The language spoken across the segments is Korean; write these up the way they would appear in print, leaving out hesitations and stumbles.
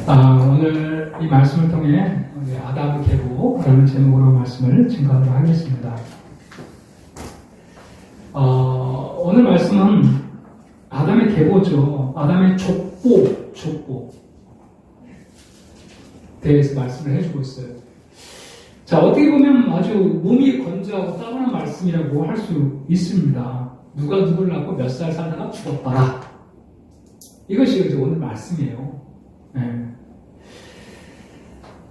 오늘 이 말씀을 통해 아담의 계보라는 제목으로 말씀을 증거하도록 하겠습니다. 오늘 말씀은 아담의 계보죠. 아담의 족보 대해서 말씀을 해주고 있어요. 자, 어떻게 보면 아주 몸이 건조하고 따분한 말씀이라고 할 수 있습니다. 누가 누구를 낳고 몇 살 살다가 죽었더라. 이것이 오늘 말씀이에요. 네.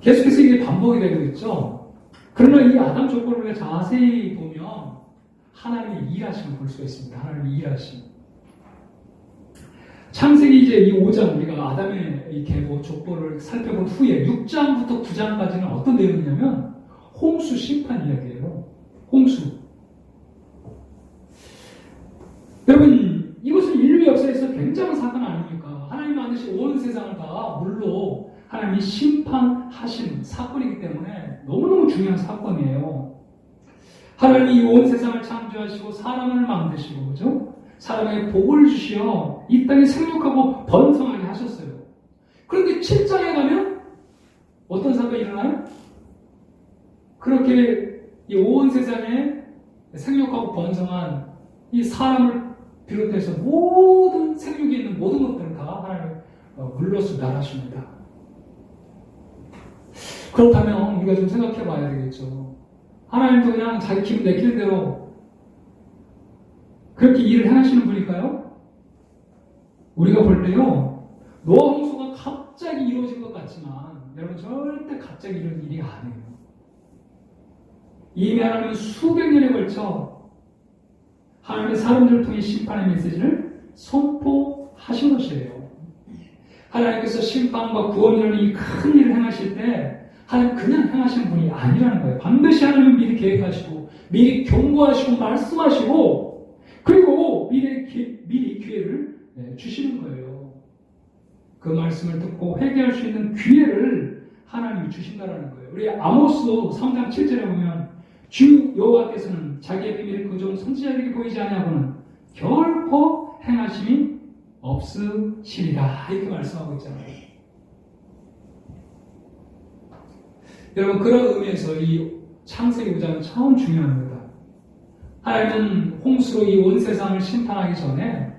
계속해서 이게 반복이 되고 있죠. 그러나 이 아담 족보를 우리가 자세히 보면 하나님의 일하심을 볼 수가 있습니다. 하나님의 일하심. 창세기 이제 이 5장 우리가 아담의 이 계보 족보를 살펴본 후에 6장부터 9장까지는 어떤 내용이냐면 홍수 심판 이야기예요. 홍수. 여러분, 이것은 인류 역사에서 굉장한 사건 아닙니까? 하나님 만드신 온 세상을 다 물로 하나님이 심판하신 사건이기 때문에 너무너무 중요한 사건이에요. 하나님이 이 온 세상을 창조하시고 사람을 만드시고, 그죠? 사람에게 복을 주시어 이 땅에 생육하고 번성하게 하셨어요. 그런데 7장에 가면 어떤 사건이 일어나요? 그렇게 이 온 세상에 생육하고 번성한 이 사람을 비롯해서 모든 생육이 있는 모든 것들을 다 하나님 물로서 멸하십니다. 그렇다면 우리가 좀 생각해 봐야 되겠죠. 하나님도 그냥 자기 기분 내키는 대로 그렇게 일을 행하시는 분일까요? 우리가 볼 때요, 노아 홍수가 갑자기 이루어진 것 같지만 여러분 절대 갑자기 이런 일이 아니에요. 이미 하나님은 수백 년에 걸쳐 하나님의 사람들을 통해 심판의 메시지를 선포하신 것이에요. 하나님께서 심판과 구원이라는 이 큰 일을 행하실 때 하나님 그냥 행하시는 분이 아니라는 거예요. 반드시 하나님은 미리 계획하시고 미리 경고하시고 말씀하시고 그리고 미리 기회를 주시는 거예요. 그 말씀을 듣고 회개할 수 있는 기회를 하나님이 주신다는 거예요. 우리 아모스도 3장 7절에 보면 주 여호와께서는 자기의 비밀을 그 종 선지자에게 보이지 아니하고는 결코 행하심이 없으시리라 이렇게 말씀하고 있잖아요. 여러분, 그런 의미에서 이 창세기 5장은 참 중요합니다. 하나님은 홍수로 이 온 세상을 심판하기 전에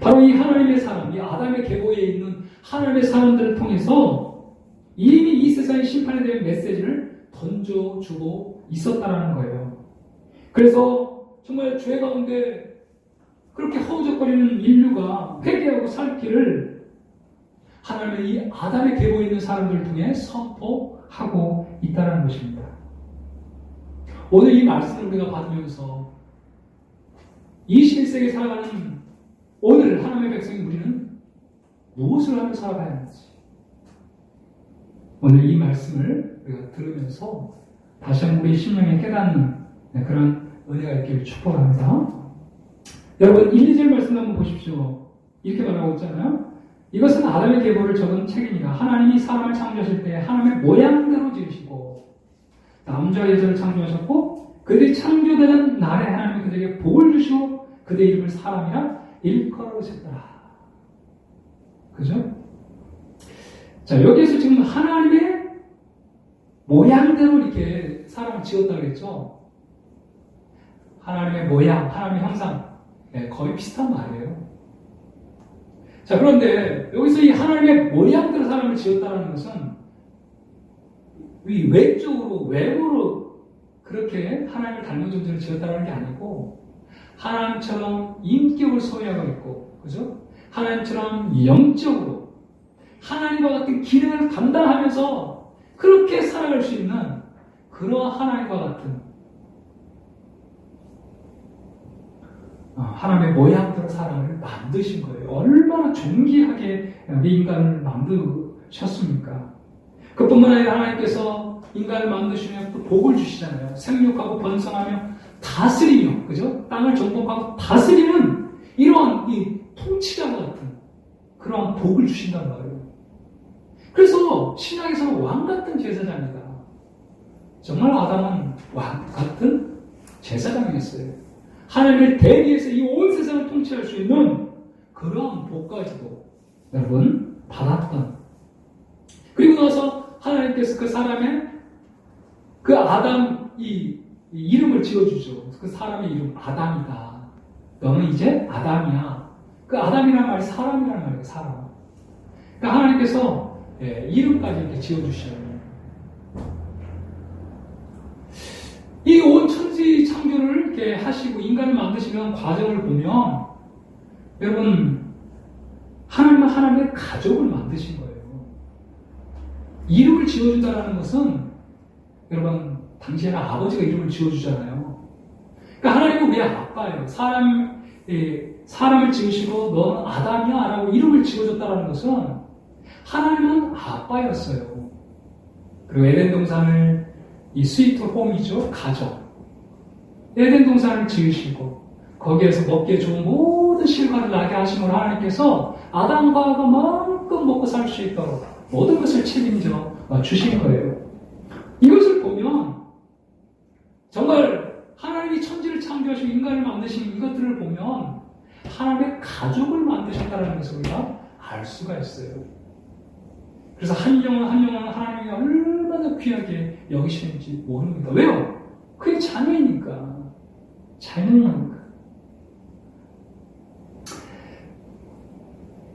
바로 이 하나님의 사람, 이 아담의 계보에 있는 하나님의 사람들을 통해서 이미 이 세상의 심판에 대한 메시지를 던져주고 있었다라는 거예요. 그래서 정말 죄 가운데 그렇게 허우적거리는 인류가 회개하고 살 길을 하나님의 이 아담의 계보에 있는 사람들을 통해 선포하고 있다는 것입니다. 오늘 이 말씀을 우리가 받으면서 21세기에 살아가는 오늘 하나님의 백성인 우리는 무엇을 하며 살아가야 하는지 오늘 이 말씀을 우리가 들으면서 다시 한번 우리 심령에 깨닫는 그런 은혜가 있기를 축복합니다. 여러분 1, 2절 말씀 한번 보십시오. 이렇게 말하고 있잖아요. 이것은 아담의 계보를 적은 책이니라. 하나님이 사람을 창조하실 때 하나님의 모양대로 지으시고 남자와 여자를 창조하셨고 그들이 창조되는 날에 하나님이 그들에게 복을 주시고 그들의 이름을 사람이라 일컬으셨더라. 그죠? 자, 여기에서 지금 하나님의 모양대로 이렇게 사람을 지었다고 그랬죠? 하나님의 모양, 하나님의 형상, 거의 비슷한 말이에요. 자, 그런데 여기서 이 하나님의 모양대로 사람을 지었다는 것은 이 외적으로, 외모로 그렇게 하나님을 닮은 존재를 지었다는 게 아니고 하나님처럼 인격을 소유하고 있고, 그죠? 하나님처럼 영적으로 하나님과 같은 기능을 감당하면서 그렇게 살아갈 수 있는 그러한 하나님과 같은 하나님의 모양대로 사람을 만드신 거예요. 얼마나 존귀하게 이 인간을 만드셨습니까? 그뿐만 아니라 하나님께서 인간을 만드시며 또 복을 주시잖아요. 생육하고 번성하며 다스리며, 그죠? 땅을 정복하고 다스리는 이러한 이 통치자와 같은 그러한 복을 주신단 말이에요. 그래서 신약에서는 왕 같은 제사장이다. 정말 아담은 왕 같은 제사장이었어요. 하나님을 대리해서 이 온 세상을 통치할 수 있는 그러한 복까지도 여러분 받았던 나서 하나님께서 그 사람의 그 아담 이 이름을 지어주죠. 그 사람의 이름 아담이다. 너는 이제 아담이야. 그 아담이라는 말이 사람이라는 말이에요. 사람. 그러니까 하나님께서 이름까지 이렇게 지어주셔요. 이 온 천지 창조를 이렇게 하시고 인간을 만드시는 과정을 보면 여러분 하나님은 하나님의 가족을 만드신 거예요. 이름을 지어준다는 것은 여러분 당시에는 아버지가 이름을 지어주잖아요. 그러니까 하나님은 우리의 아빠예요. 사람을 지으시고 너는 아담이야 라고 이름을 지어줬다는 것은 하나님은 아빠였어요. 그리고 에덴 동산을 이 스위트 홈이죠. 가정. 에덴 동산을 지으시고 거기에서 먹기에 좋은 모든 실과를 나게 하심으로 하나님께서 아담과 하와가 마음껏 먹고 살 수 있도록 모든 것을 책임져 주신 거예요. 이것을 보면 정말 하나님이 천지를 창조하시고 인간을 만드신 이것들을 보면 하나님의 가족을 만드셨다는 것을 우리가 알 수가 있어요. 그래서 한 영혼 한 영혼 하나님이 얼마나 귀하게 여기시는지 모릅니다. 왜요? 그게 자녀이니까. 자녀니까.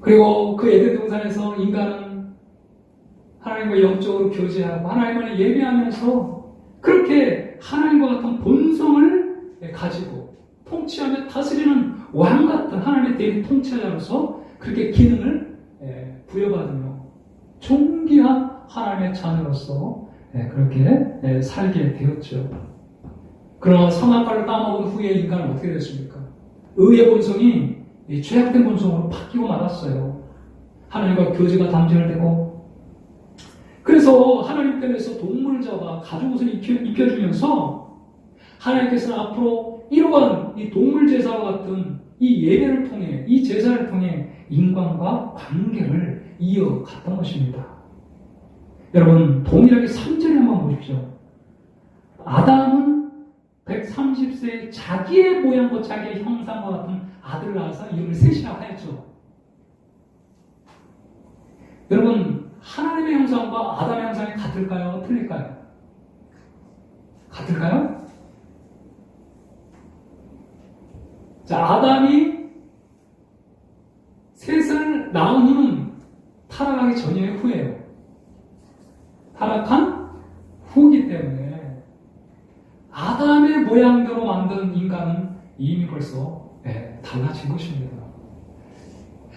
그리고 그 에덴 동산에서 인간은 하나님과 영적으로 교제하고 하나님을 예배하면서 그렇게 하나님과 같은 본성을 가지고 통치하며 다스리는 왕 같은 하나님의 대리 통치자로서 그렇게 기능을 부여받으며 존귀한 하나님의 자녀로서 그렇게 살게 되었죠. 그러나 선악과를 따먹은 후에 인간은 어떻게 됐습니까? 의의 본성이 죄악된 본성으로 바뀌고 말았어요. 하나님과 교제가 단절되고 그래서 하나님 편에서 동물을 잡아 가죽옷을 입혀주면서 하나님께서는 앞으로 이러한 이 동물 제사와 같은 이 예배를 통해 이 제사를 통해 인간과 관계를 이어갔던 것입니다. 여러분 동일하게 3절에 한번 보십시오. 아담은 130세에 자기의 모양과 자기의 형상과 같은 아들을 낳아서 이름을 셋이라고 하였죠. 여러분 하나님의 형상과 아담의 형상이 같을까요? 틀릴까요? 같을까요? 자, 아담이 셋을 낳은 후는 타락하기 전이에요, 후예요? 타락한 후기 때문에 아담의 모양대로 만든 인간은 이미 벌써 달라진 것입니다.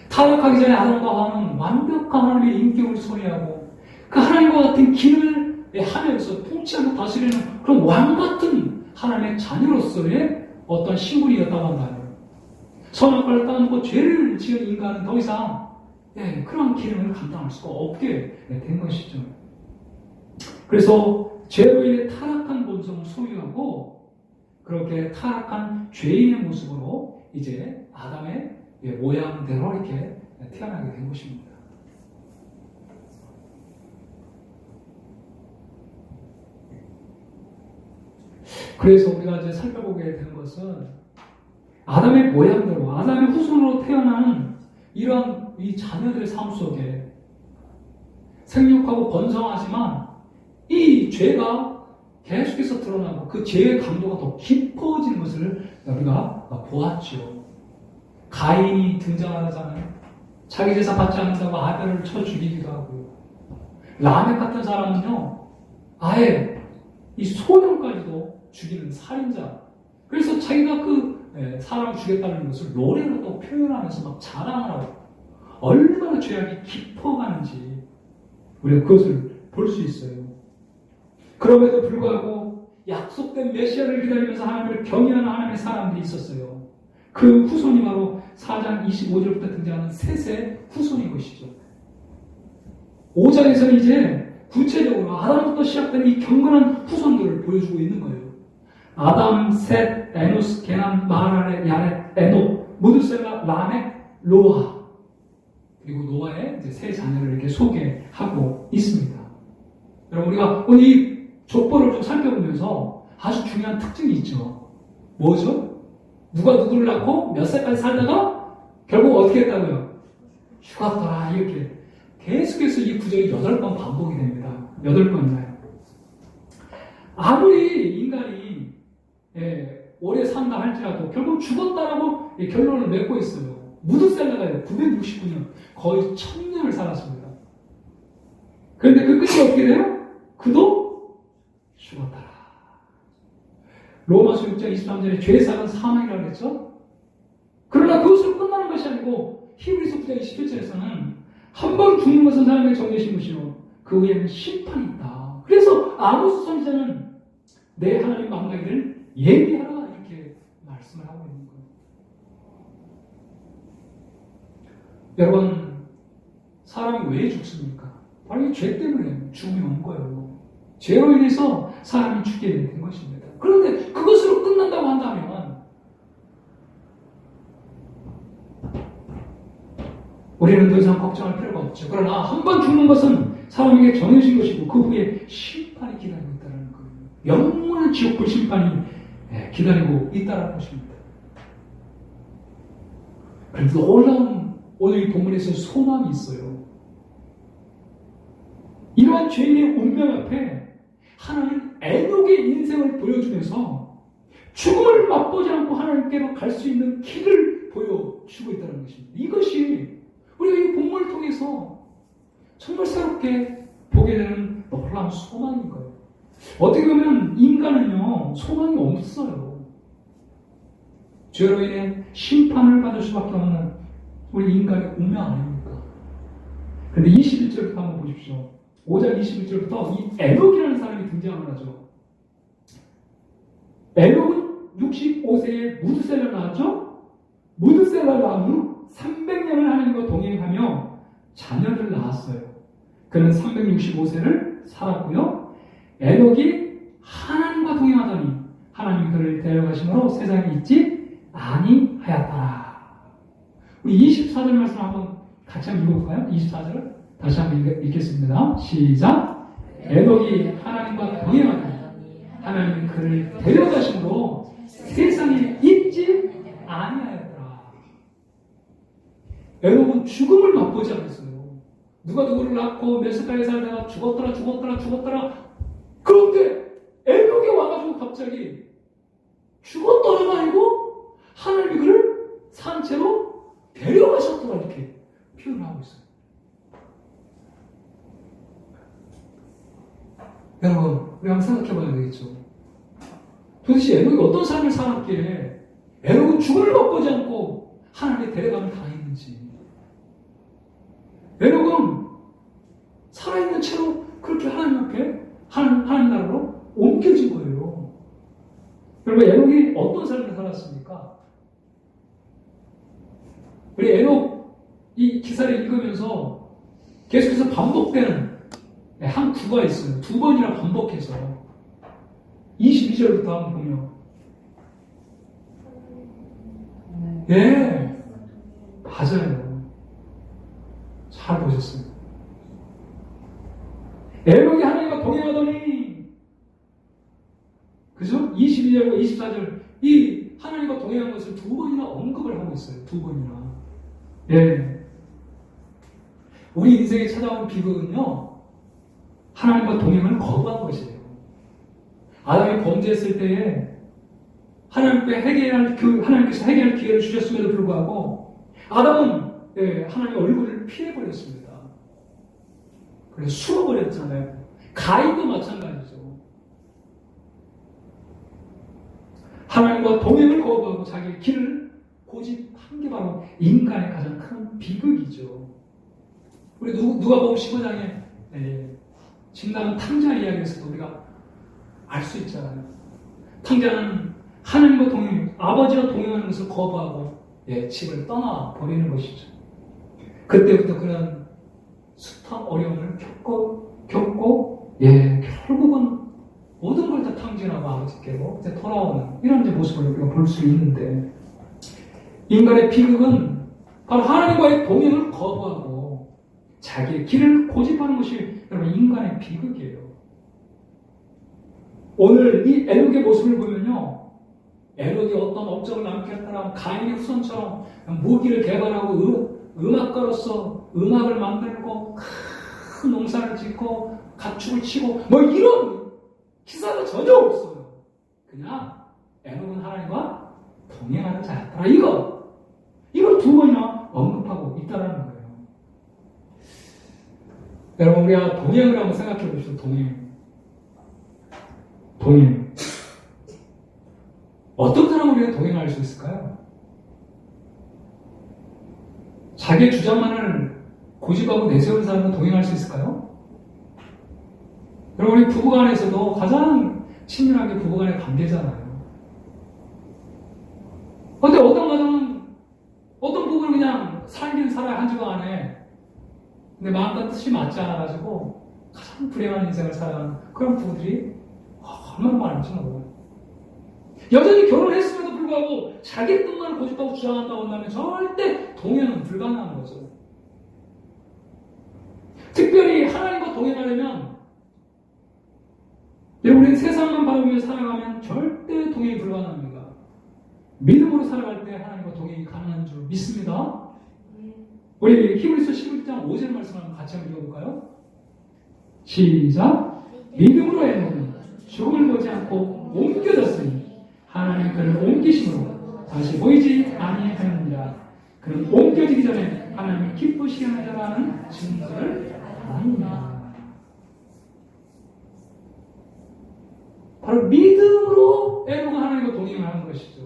타락하기 전에 아담과 하와는 완벽한 하나님의 인격을 소유하고 그 하나님과 같은 기능을 하면서 통치하고 다스리는 그런 왕 같은 하나님의 자녀로서의 어떤 신분이었다고 한다면 선악과를 따먹고 죄를 지은 인간은 더 이상 그런 기능을 감당할 수가 없게 된 것이죠. 그래서 죄로 인해 타락한 본성을 소유하고 그렇게 타락한 죄인의 모습으로 이제 아담의 모양대로 이렇게 태어나게 된 것입니다. 그래서 우리가 이제 살펴보게 되는 것은 아담의 모양대로, 아담의 후손으로 태어나는 이러한 이 자녀들의 삶 속에 생육하고 번성하지만 이 죄가 계속해서 드러나고 그 죄의 강도가 더 깊어지는 것을 우리가 보았죠. 가인이 등장하잖아요. 자기 제사 받지 않는다고 아벨을 쳐 죽이기도 하고요. 라멕 같은 사람은요, 아예 이 소년까지도 죽이는 살인자. 그래서 자기가 그 사람을 죽였다는 것을 노래로 또 표현하면서 막 자랑을 하고 얼마나 죄악이 깊어가는지 우리가 그것을 볼 수 있어요. 그럼에도 불구하고 약속된 메시아를 기다리면서 하나님을 경외하는 하나님의 사람들이 있었어요. 그 후손이 바로 4장 25절부터 등장하는 셋의 후손인 것이죠. 5장에서는 이제 구체적으로 아담부터 시작된 이 경건한 후손들을 보여주고 있는 거예요. 아담, 셋, 에노스, 게남, 마하랄, 야렛, 에녹, 무드셀라, 라멕, 노아. 그리고 노아의 이제 세 자녀를 이렇게 소개하고 있습니다. 여러분, 우리가 오늘 이 족보를 좀 살펴보면서 아주 중요한 특징이 있죠. 뭐죠? 누가 누구를 낳고 몇 살까지 살다가 결국 어떻게 했다고요? 죽었더라. 이렇게 계속해서 이 구절이 8번 반복이 됩니다. 8번이나요. 아무리 인간이 오래 산다 할지라도 결국 죽었다라고 결론을 맺고 있어요. 무드셀라가요. 969년, 거의 1000년을 살았습니다. 그런데 그 끝이 어떻게 돼요? 그도 죽었더라. 로마서 6장 23절에 죄사는 사망이라고 했죠? 그러나 그것으로 끝나는 것이 아니고 히브리서 9장 27절에서는 한 번 죽는 것은 사람의 정죄신 것이요 그 후에는 심판이 있다. 그래서 아모스 선지자는 내 하나님 만나기를 예비하라 이렇게 말씀을 하고 있는 거예요. 여러분, 사람이 왜 죽습니까? 바로 이 죄 때문에 죽음이 온 거예요. 죄로 인해서 사람이 죽게 된 것입니다. 그런데 그것으로 끝난다고 한다면 우리는 더 이상 걱정할 필요가 없죠. 그러나 한 번 죽는 것은 사람에게 정해진 것이고 그 후에 심판이 기다리고 있다는 거예요. 영원한 지옥불 심판이 기다리고 있다는 것입니다. 그래서 놀라운 오늘 이 본문에서 소망이 있어요. 이러한 죄인의 운명 앞에 하나님 에녹의 인생을 보여주면서 죽음을 맛보지 않고 하나님께로 갈 수 있는 길을 보여주고 있다는 것입니다. 이것이 우리가 이 본문을 통해서 정말 새롭게 보게 되는 놀라운 소망인 거예요. 어떻게 보면 인간은요, 소망이 없어요. 죄로 인해 심판을 받을 수밖에 없는 우리 인간의 운명 아닙니까? 그런데 21절부터 한번 보십시오. 5장 21절부터 이 에녹이라는 사람이 등장을 하죠. 에녹은 65세에 무드셀라 나왔죠? 무드셀라 나온 후 300년을 하나님과 동행하며 자녀를 낳았어요. 그는 365세를 살았고요. 에녹이 하나님과 동행하더니 하나님이 그를 데려가심으로 세상에 있지 아니하였더라. 우리 24절 말씀 한번 같이 한번 읽어볼까요? 24절을 다시 한번 읽겠습니다. 시작. 에녹이 하나님과 동행하더니 하나님이 그를 데려가심으로 세상에 있지 아니하였더라. 에녹은 죽음을 맛보지 않았어요. 누가 누구를 낳고 메스카에 살다가 죽었더라. 그런데 에녹이 와가지고 갑자기 죽었더라가 아니고 하나님이 그를 산채로 데려가셨더라 이렇게 표현을 하고 있어요. 여러분, 우리 한번 생각해봐야 되겠죠. 도대체 에녹이 어떤 삶을 살았기에 에녹은 죽음을 맛보지 않고 하나님의 데려감을 당했는지. 에녹은 살아있는 채로 그렇게 하나님 앞에 하나님 나라로 옮겨진 거예요. 여러분, 에녹이 어떤 삶을 살았습니까? 우리 에녹 이 기사를 읽으면서 계속해서 반복되는 한 구가 있어요. 2번이나 반복해서 22절부터 한번 보면 맞아요. 잘 보셨어요. 에녹이 하나님과 동행하더니 그죠? 22절과 24절 이 하나님과 동행한 것을 2번이나 언급을 하고 있어요. 2번이나. 우리 인생에 찾아온 비극은요, 하나님과 동행을 거부한 것이에요. 아담이 범죄했을 때에 하나님께서 해결할 기회를 주셨음에도 불구하고 아담은 하나님의 얼굴을 피해버렸습니다. 그래서 숨어버렸잖아요. 가인도 마찬가지죠. 하나님과 동행을 거부하고 자기의 길을 고집한 게 바로 인간의 가장 큰 비극이죠. 우리 누가복음 15장에 진나는 탕자 이야기에서도 우리가 알 수 있잖아요. 탕자는 하나님과 아버지와 동행하는 것을 거부하고 집을 떠나버리는 것이죠. 그때부터 그는 숱한 어려움을 겪고 결국은 모든 걸 다 탕진하고 아버지께로 돌아오는 이런 모습을 우리가 볼 수 있는데, 인간의 비극은 바로 하나님과의 동행을 거부하고 자기의 길을 고집하는 것이 여러분 인간의 비극이에요. 오늘 이 에녹의 모습을 보면요, 에녹이 어떤 업적을 남겼다면 가인의 후손처럼 무기를 개발하고 음악가로서 음악을 만들고 큰 농사를 짓고 가축을 치고 뭐 이런 기사가 전혀 없어요. 그냥 에녹은 하나님과 동행하는 자였더라. 이걸 두 번이나 언급하고 있다라는 거예요. 여러분, 우리가 동행을 한번 생각해 보십시오. 동행. 어떤 사람을 우리가 동행할 수 있을까요? 자기의 주장만을 고집하고 내세우는 사람은 동행할 수 있을까요? 여러분, 우리 부부간에서도 가장 친밀하게 부부간의 관계잖아요. 근데 어떤 가정은, 어떤 부부는 그냥 살긴 살아야 한 주간 안에, 근데 마음과 뜻이 맞지 않아가지고 가장 불행한 인생을 살아가는 그런 부부들이 얼마나 많은지 몰라요. 여전히 결혼했음에도 불구하고 자기 뜻만 고집하고 주장한다고 한다면 절대 동행은 불가능한 거죠. 특별히 하나님과 동행하려면 우리는 세상만 바라보며 살아가면 절대 동행이 불가능합니다. 믿음으로 살아갈 때 하나님과 동행이 가능한 줄 믿습니다. 우리 히브리서 11장 5절 말씀 한번 같이 한번 읽어볼까요? 시작. 믿음으로 에녹은 죽음을 보지 않고 옮겨졌으니 하나님 그를 옮기심으로 다시 보이지 아니하였느니라. 그는 옮겨지기 전에 하나님이 기쁘시게 하자라는 증거를 아닙니다. 바로 믿음으로 에녹은 하나님과 동행을 하는 것이죠.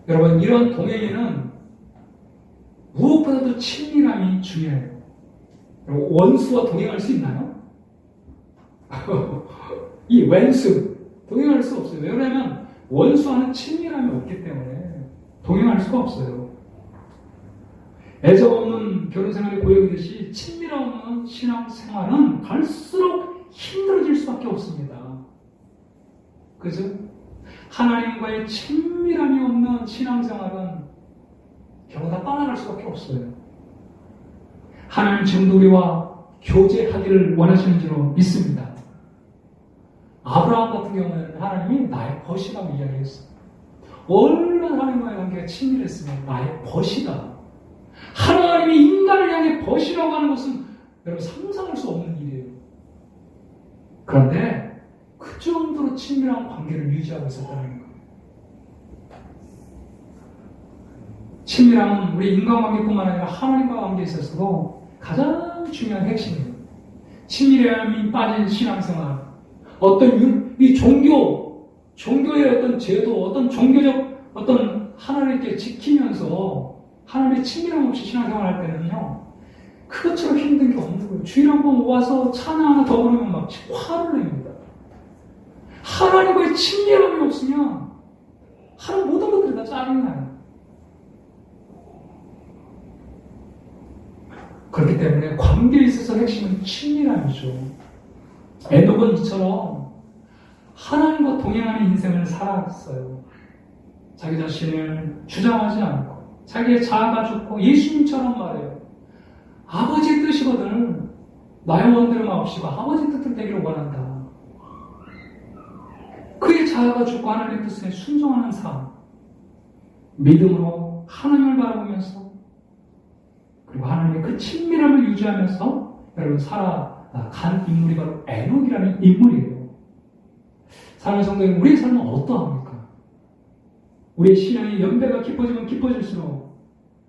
여러분, 이런 동행에는 무엇보다도 친밀함이 중요해요. 여러분, 원수와 동행할 수 있나요? 이 왼수 동행할 수 없어요. 왜냐하면 원수와는 친밀함이 없기 때문에 동행할 수가 없어요. 애정 없는 결혼 생활이 고역이듯이 친밀함 없는 신앙 생활은 갈수록 힘들어질 수밖에 없습니다. 그죠? 하나님과의 친밀함이 없는 신앙생활은 결국 다 떠나갈 수밖에 없어요. 하나님 지금도 우리와 교제하기를 원하시는 줄로 믿습니다. 아브라함 같은 경우에는 하나님이 나의 벗이라고 이야기했어요. 얼마나 하나님과의 관계가 친밀했으면 나의 벗이다. 하나님이 인간을 향해 벗이라고 하는 것은 여러분 상상할 수 없는 일이에요. 그런데 그 정도로 친밀한 관계를 유지하고 있었다는 거예요. 친밀함은 우리 인간관계뿐만 아니라 하나님과 관계에 있어서도 가장 중요한 핵심이에요. 친밀함이 빠진 신앙생활, 어떤 이 종교의 어떤 제도, 어떤 종교적 어떤 하나님께 지키면서 하나님의 친밀함 없이 신앙생활 할 때는요, 그것처럼 힘든 게 없는 거예요. 주일 한번 와서 찬양 하나 더 부르면 막 화를 냅니다. 하나님과의 친밀함이 없으면 하는 모든 것들이 다 짜증나요. 그렇기 때문에 관계에 있어서 핵심은 친밀함이죠. 에녹은 이처럼 하나님과 동행하는 인생을 살았어요. 자기 자신을 주장하지 않고 자기의 자아가 좋고 예수님처럼 말해요. 아버지의 뜻이거든. 나의 원대로 마옵시고 아버지의 뜻을 되기를 원한다. 그의 자아가 좋고 하나님의 뜻에 순종하는 삶, 믿음으로 하나님을 바라보면서 그리고 하나님의 그 친밀함을 유지하면서 여러분 살아간 인물이 바로 에녹이라는 인물이에요. 사랑하는 성도님, 우리의 삶은 어떠합니까? 우리의 신앙의 연배가 깊어지면 깊어질수록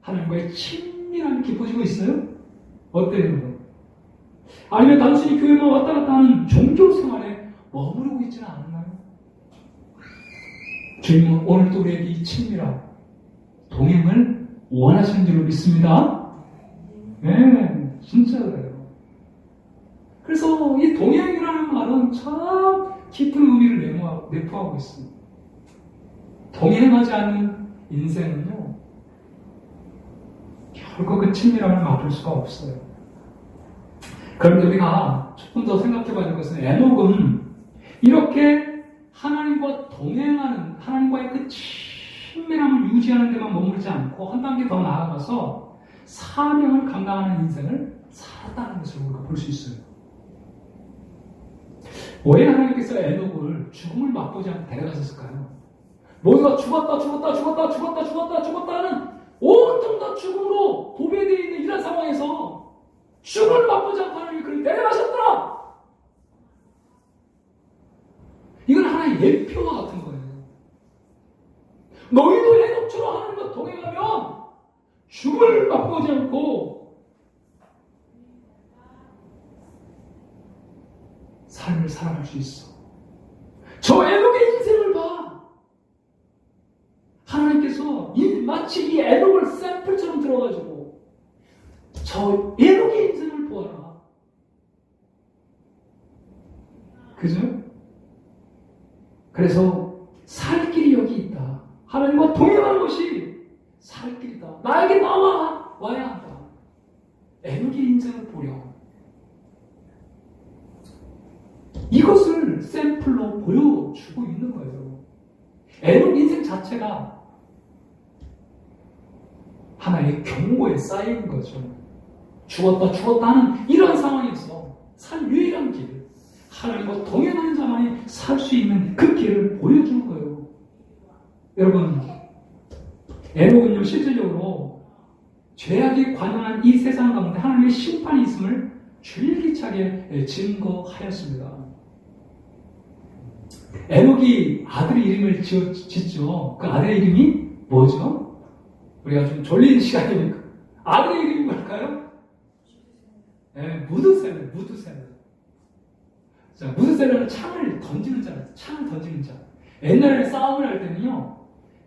하나님과의 친밀함이 깊어지고 있어요? 어때요? 아니면 단순히 교회만 왔다 갔다 하는 종교 생활에 머무르고 있지는 않나요? 주님은 오늘도 우리에게 이 친밀함, 동행을 원하시는 줄로 믿습니다. 네, 진짜 그래요. 그래서 이 동행이라는 말은 참 깊은 의미를 내포하고 있습니다. 동행하지 않는 인생은요, 결국 그 친밀함을 맛볼 수가 없어요. 그런데 우리가 조금 더 생각해 봐야 될 것은 에녹은 이렇게 하나님과 동행하는, 하나님과의 그 친밀함을 유지하는 데만 머무르지 않고 한 단계 더 나아가서 사명을 감당하는 인생을 살았다는 것을 우리가 볼 수 있어요. 왜 하나님께서 에녹을 죽음을 맛보지 않고 데려가셨을까요? 모두가 죽었다 하는 온통 다 죽음으로 도배되어 있는 이런 상황에서 죽음을 맛보지 않고 하나님이 그를 내려가셨더라. 이건 하나의 예표와 같은 거예요. 너희도 해독처럼 하나님과 동행하면 죽음을 맛보지 않고 삶을 살아갈 수 있어. 저 에녹의 인생을 봐. 하나님께서 마치 이 에녹을 샘플처럼 들어가지고 저 에녹의 인생을 보아라. 그죠? 그래서 살 길이 여기 있다. 하나님과 동행하는 것이 살 길이다. 나에게 와야 한다. 에녹의 인생을 보렴. 이것을 샘플로 보여주고 있는 거예요. 에녹 인생 자체가 하나의 경고에 쌓인 거죠. 죽었다 하는 이런 상황에서 살 유일한 길, 하나님과 동행하는 자만이 살 수 있는 그 길을 보여주는 거예요. 여러분, 에녹은요 실질적으로 죄악이 관영한 이 세상 가운데 하나님의 심판이 있음을 줄기차게 증거하였습니다. 에녹이 아들의 이름을 짓죠. 그 아들의 이름이 뭐죠? 우리가 좀 졸린 시간이니까 아들의 이름이 뭘까요? 네, 무드셀러. 자, 무드셀러는 창을 던지는 자예요. 창을 던지는 자. 옛날에 싸움을 할 때는요,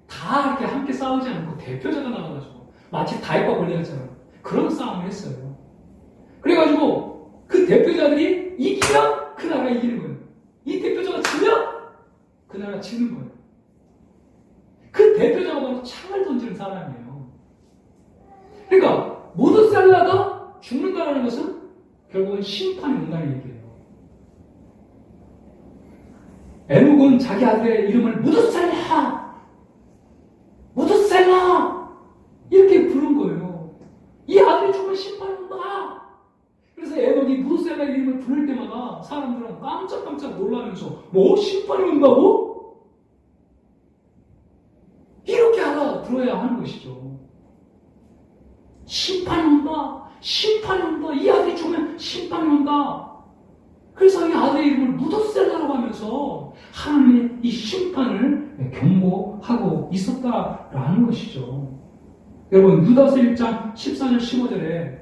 다 이렇게 함께 싸우지 않고 대표자가 나와가지고 마치 다윗과 골리앗처럼 그런 싸움을 했어요. 그래가지고 그 대표자들이 이기면 그 나라가 이기는 거예요. 이 대표자가 지면 그 나라가 지는 거예요. 그 대표자가 바로 창을 던지는 사람이에요. 그러니까 무드셀러가 죽는다는 것은 결국은 심판이 온다는 얘기예요. 에녹은 자기 아들의 이름을 무드셀러 이렇게 부른 거예요. 이 아들이 죽으면 심판이 온다. 그래서 에녹이 무드셀러 이름을 부를 때마다 사람들은 깜짝깜짝 놀라면서 뭐 심판이 온다고? 이렇게 알아들어야 하는 것이죠. 심판이 온다. 이 아들이 죽으면 심판이 온다. 그래서 이 아들의 이름을 무드셀러라고 하면서 하나님의 이 심판을 경고하고 있었다라는 것이죠. 여러분, 유다서 1장 14절 15절에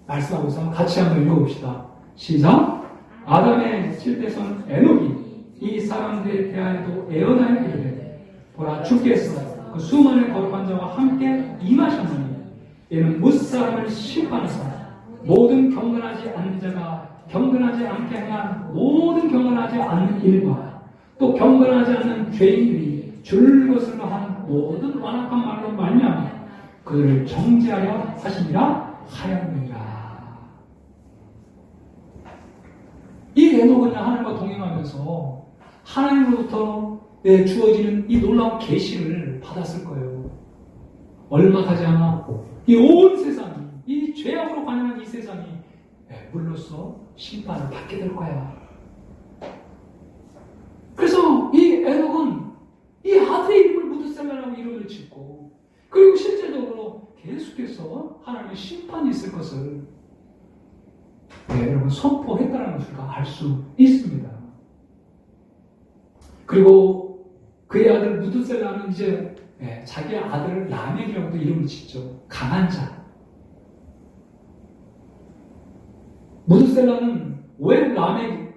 말씀하고 있어서 같이 한번 읽어봅시다. 시작. 아담의 7대손 에녹이 이 사람들에 대하여도 애언하여 이르되 보라 주께서 그 수많은 거룩한 자와 함께 임하셨느니 이는 무사람을 심판하사 모든 경건하지 않는 자가 경건하지 않게 행한 모든 경건하지 않는 일과 또 경건하지 않는 죄인들이 줄것으로 한 모든 완악한 말로 말미암아 그들을 정죄하려 하시니라 하였느니라. 이 에녹은 하나님과 동행하면서 하나님으로부터 주어지는 이 놀라운 계시를 받았을 거예요. 얼마 가지 않아 이 온 세상이, 이 죄악으로 관영한 이 세상이 물로써 심판을 받게 될 거야. 그래서 이 에녹은 이 아들의 이름을 무드셀러라고 이름을 짓고, 그리고 실제적으로 계속해서 하나님의 심판이 있을 것을 여러분 선포했다는 것을 알 수 있습니다. 그리고 그의 아들 무드셀라는 이제 자기 아들을 라멕이라고도 이름을 짓죠. 강한 자. 무드셀라는 왜 라멕,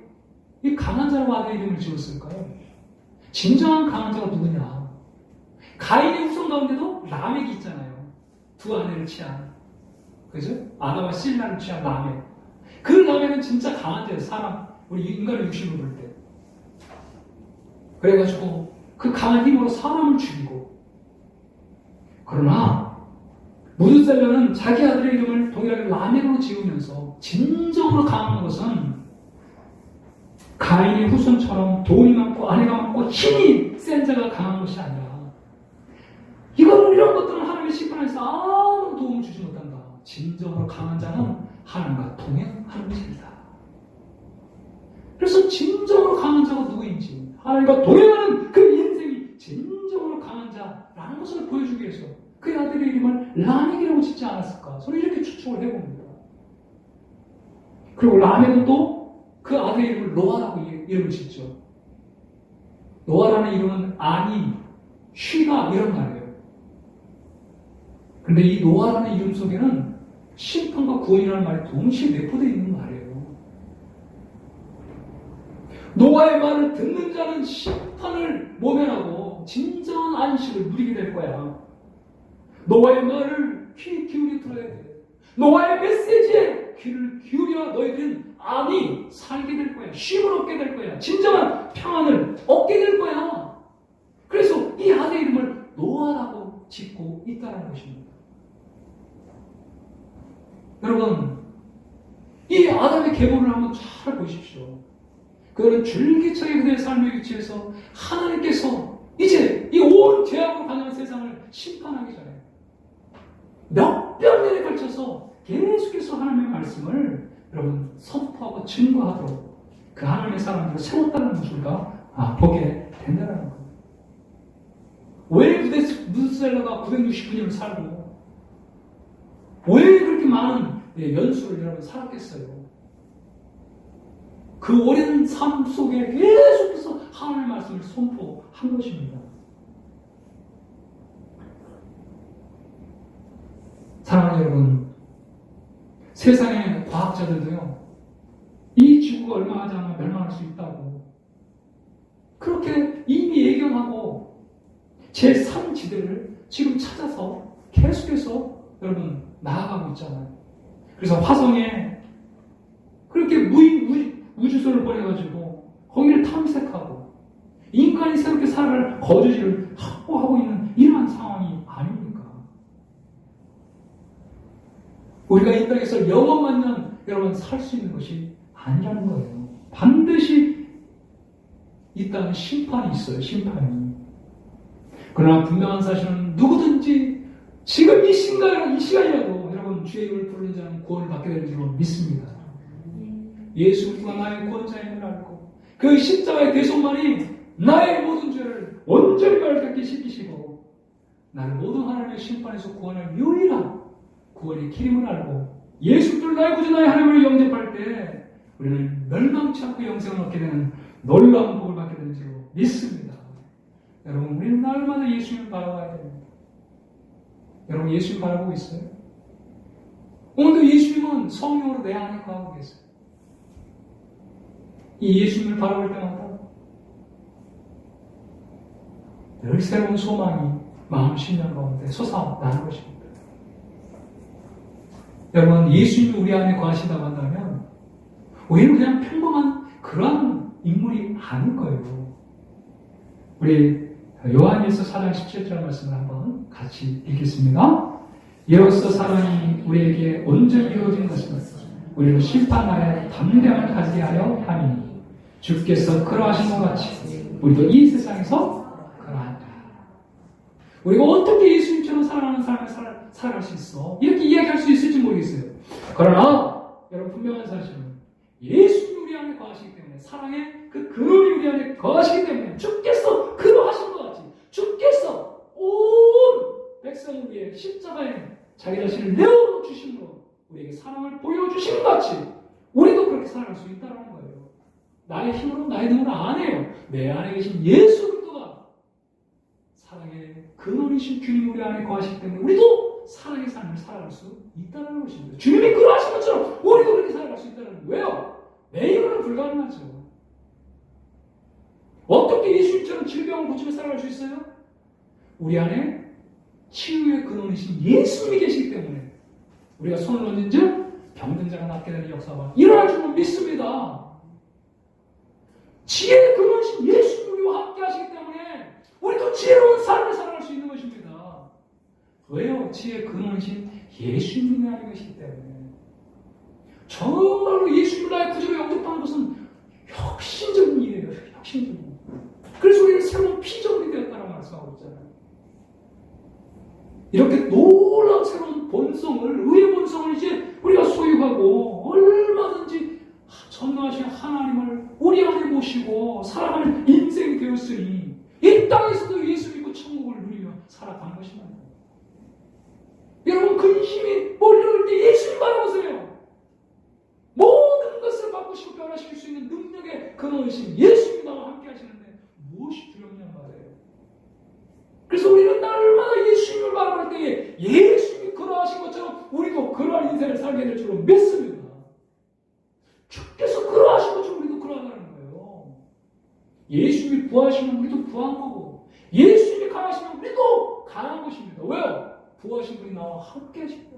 이 강한 자라고 아들의 이름을 지었을까요? 진정한 강한 자가 누구냐? 가인의 후손 가운데도 라멕이 있잖아요. 두 아내를 취한. 그죠? 아담과 실라를 취한 라멕. 그 라멕은 진짜 강한 자예요. 사람, 우리 인간의 육신으로 볼 때. 그래가지고 그 강한 힘으로 사람을 죽이고, 그러나 무드셀라는 자기 아들의 이름을 동일하게 라멕으로 지으면서 진정으로 강한 것은 가인의 후손처럼 돈이 많고 아내가 많고 힘이 센 자가 강한 것이 아니라, 이런 것들은 하나님의 심판에서 아무런 도움을 주지 못한다. 진정으로 강한 자는 하나님과 동행하는 것입니다. 그래서 진정으로 강한 자가 누구인지, 하나님과 동행하는 그 인생이 진정으로 강한 자라는 것을 보여주기 위해서 그의 아들이 라멕이라고 짓지 않았을까? 저는 이렇게 추측을 해봅니다. 그리고 라멕은 또 그 아들의 이름을 노아라고 이름을 짓죠. 노아라는 이름은 아니, 쉬다 이런 말이에요. 그런데 이 노아라는 이름 속에는 심판과 구원이라는 말이 동시에 내포되어 있는 말이에요. 노아의 말을 듣는 자는 심판을 모면하고 진정한 안식을 누리게 될 거야. 노아의 말을 귀 기울여 들어야 돼. 노아의 메시지에 귀를 기울여 너희들은 아니 살게 될 거야. 쉼을 얻게 될 거야. 진정한 평안을 얻게 될 거야. 그래서 이 아들의 이름을 노아라고 짓고 있다는 것입니다. 여러분, 이 아담의 계보를 한번 잘 보십시오. 그들은 줄기차게 그들의 삶의 위치에서 하나님께서 이제 이 온 죄악으로 가는 세상을 심판하기 전에 몇백 년에 걸쳐서 계속해서 하나님의 말씀을 여러분 선포하고 증거하도록 그 하나님의 사람들을 세웠다는 것을 우리가 보게 된다는 거예요. 왜 무드셀라가 969년을 살고 왜 그렇게 많은 연수를 여러분 살았겠어요? 그 오랜 삶 속에 계속해서 하나님의 말씀을 선포한 것입니다. 사랑하는 여러분, 세상의 과학자들도요, 이 지구가 얼마 하지 않으면 멸망할 수 있다고 그렇게 이미 예견하고 제3지대를 지금 찾아서 계속해서 여러분 나아가고 있잖아요. 그래서 화성에 그렇게 우주선을 보내가지고 거기를 탐색하고 인간이 새롭게 살아갈 거주지를 확보하고 있는 이러한 상황이 아닙니까? 우리가 이 땅에서 영원만년 여러분 살 수 있는 것이 아니라는 거예요. 반드시 이 땅에 심판이 있어요. 심판이. 그러나 분명한 사실은 누구든지 지금 이 시간이라도 여러분 주의 이름을 부르는 자는 구원을 받게 될 줄로 믿습니다. 예수 그리스도가 나의 구원자임을 알고 그 십자가의 대속만이 나의 모든 죄를 온전히 맑게 씻기시고 나를 모든 하나님의 심판에서 구원할 유일한 구원의 길임을 알고 예수 그리스도를 나의 구주 나의 하나님을 영접할 때 우리는 멸망치 않고 영생을 얻게 되는 놀라운 복을 받게 되는 줄로 믿습니다. 여러분, 우리는 날마다 예수님을 바라봐야 됩니다. 여러분, 예수님 바라보고 있어요? 오늘도 예수님은 성령으로 내 안에 거하고 계세요. 이 예수님을 바라볼 때마다 늘 새로운 소망이 마음 심령 가운데 솟아나는 것입니다. 여러분, 예수님이 우리 안에 거하신다고 한다면 우리는 그냥 평범한 그러한 인물이 아닐 거예요. 우리 요한일서 4장 17절 말씀을 한번 같이 읽겠습니다. 이로써 사랑이 우리에게 온전히 이루어진 것은 우리를 심판날에 담대함을 가지게 하려 함이니 주께서 그러하신 것 같이 우리도 이 세상에서 그러한다. 우리가 어떻게 예수님처럼 살아가는 삶을 살아갈 수 있어? 이렇게 이야기할 수 있을지 모르겠어요. 그러나 여러분, 분명한 사실은 예수님이 우리 안에 거하시기 때문에, 사랑의 그 근원이 우리 안에 거하시기 때문에 주께서 그러하신 것 같이 주께서 온 백성을 위해 십자가에 자기 자신을 내어주심으로 우리에게 사랑을 보여주신 것 같이 우리도 그렇게 살아갈 수 있다는 거예요. 나의 힘으로 나의 능으로 안 해요. 내 안에 계신 예수 그리스도가 사랑의 근원이신 주님 우리 안에 거하시기 때문에 우리도 사랑의 삶을 살아갈 수 있다는 것입니다. 주님이 그러하신 것처럼 우리도 그렇게 살아갈 수 있다는 거예요. 왜요? 내 힘으로는 불가능하죠. 어떻게 예수님처럼 질병을 고치며 살아갈 수 있어요? 우리 안에 치유의 근원이신 예수님이 계시기 때문에 우리가 손을 얹은즉 병든 자가 낫게 되는 역사가 일어날 줄로 믿습니다. 지혜의 근원이신 예수님이 우리와 함께 하시기 때문에 우리도 지혜로운 삶을 살아갈 수 있는 것입니다. 왜요? 지혜의 근원이신 예수님이 안에 계시기 때문에. 정말로 예수님을 나의 구주로 영접하는 것은 혁신적인 일이에요. 혁신적인 일. 그래서 우리는 새로운 피조물이 되었다는 말씀하고 있잖아요. 이렇게 놀라운 새로운 본성을, 의의 본성을 이제 우리가 소유하고 얼마든지 전능하신 하나님을 우리 안에 모시고 살아가는 인생이 되었으니 이 땅에서도 예수 믿고 천국을 누리며 살아가는 것입니다. 여러분, 살게 될 줄로 믿습니다. 주께서 그러하시고 좀 우리도 그러하다는 거예요. 예수님이 구하시면 우리도 구한 거고, 예수님이 강하시면 우리도 강한 것입니다. 왜요? 구하신 분이 나와 함께 하시고.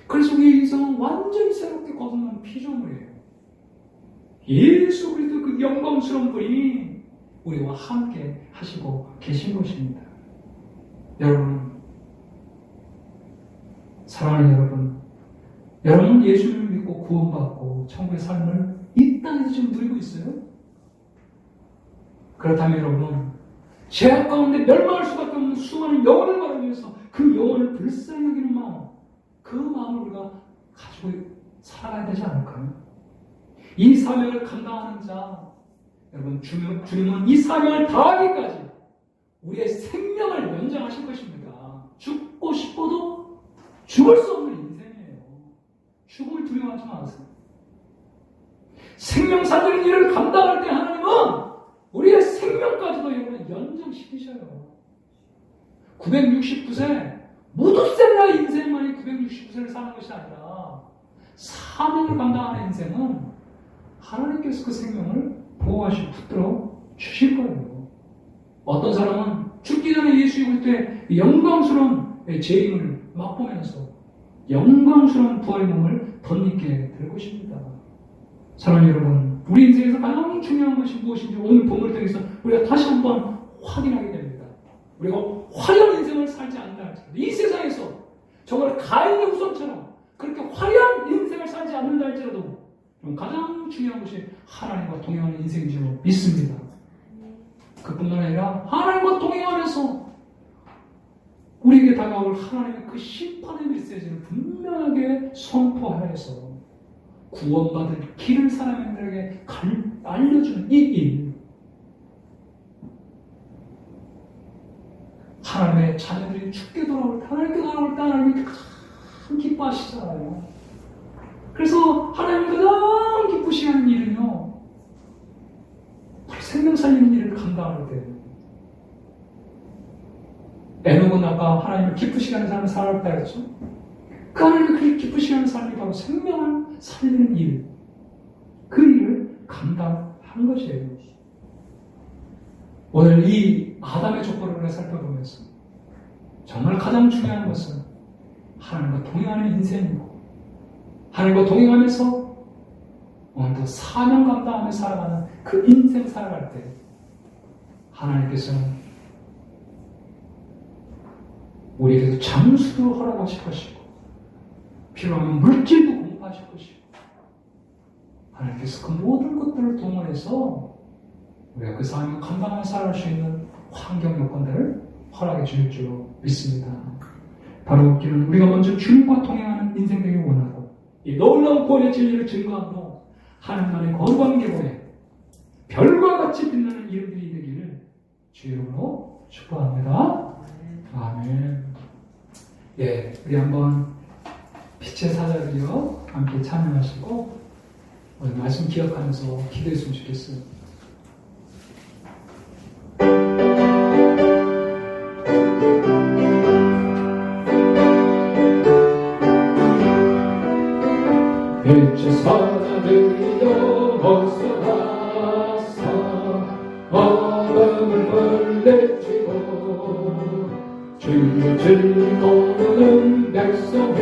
그래서 우리의 인생은 완전히 새롭게 거듭난 피조물이에요. 예수 그리스도 그 영광스러운 분이 우리와 함께 하시고 계신 것입니다. 여러분, 사랑하는 여러분 예수님을 믿고 구원받고 천국의 삶을 이 땅에서 지금 누리고 있어요? 그렇다면 여러분, 죄악 가운데 멸망할 수밖에 없는 수많은 영혼을 바라기 위해서 그 영혼을 불쌍히 여기는 마음, 그 마음을 우리가 가지고 살아가야 되지 않을까요? 이 사명을 감당하는 자, 여러분, 주님은 이 사명을 다하기까지 우리의 생명을 연장하실 것입니다. 죽고 싶어도 죽을 수 없는 인생이에요. 죽음을 두려워하지 마세요. 생명 살리는 일을 감당할 때 하나님은 우리의 생명까지도 여러분 연장시키셔요. 969세, 모두 생나 인생만이 969세를 사는 것이 아니라 사명을 감당하는 인생은 하나님께서 그 생명을 보호하시고 붙들어 주실 거예요. 어떤 사람은 죽기 전에 예수 입을 때 영광스러운 재림을 맛보면서 영광스러운 부활의 몸을 덧입게 될 것입니다. 사랑하는 여러분, 우리 인생에서 가장 중요한 것이 무엇인지 오늘 본문을 통해서 우리가 다시 한번 확인하게 됩니다. 우리가 화려한 인생을 살지 않는다 할지라도, 이 세상에서 정말 가인의 후손처럼 그렇게 화려한 인생을 살지 않는다 할지라도 가장 중요한 것이 하나님과 동행하는 인생인 줄 믿습니다. 그뿐만 아니라 하나님과 동행하면서 우리에게 다가올 하나님의 그 심판의 메시지를 분명하게 선포하여서 구원받을 길을 사람들에게 알려주는 이 일, 하나님의 자녀들이 죽게 돌아올 때, 하나님께 돌아올 때 하나님이 가장 기뻐하시잖아요. 그래서 하나님이 가장 기쁘시는 일은요, 생명 살리는 일을 감당할 때, 에녹은 아까 하나님을 기쁘시게 하는 삶을 살았다 했죠. 그 하나님이 그 기쁘시게 하는 삶이 바로 생명을 살리는 일, 그 일을 감당한 것이에요. 오늘 이 아담의 족보를 살펴보면서 정말 가장 중요한 것은 하나님과 동행하는 인생이고, 하나님과 동행하면서 오늘도 사명 감당하며 살아가는 그 인생 살아갈 때 하나님께서는 우리에게도 잠수도 허락하실 것이고, 필요하면 물질도 공급하실 것이고, 하나님께서 그 모든 것들을 동원해서 우리가 그 사명을 감당하며 살아갈 수 있는 환경 요건들을 허락해 주실 줄로 믿습니다. 바로 우리는 우리가 먼저 주님과 동행하는 인생 되길 원하고, 이 놀라운 구원의 진리를 증거하고 하나님만의 거룩한 계보에 별과 같이 빛나는 이름들이 되기를 주 이름으로 축복합니다. 아멘. 예, 우리 한번 빛의 사자들이여 함께 찬양하시고 오늘 말씀 기억하면서 기도했으면 좋겠어요. 빛의 사자들이여 어서 나서 마음을 벌레치고 주의 즐거우는 백성의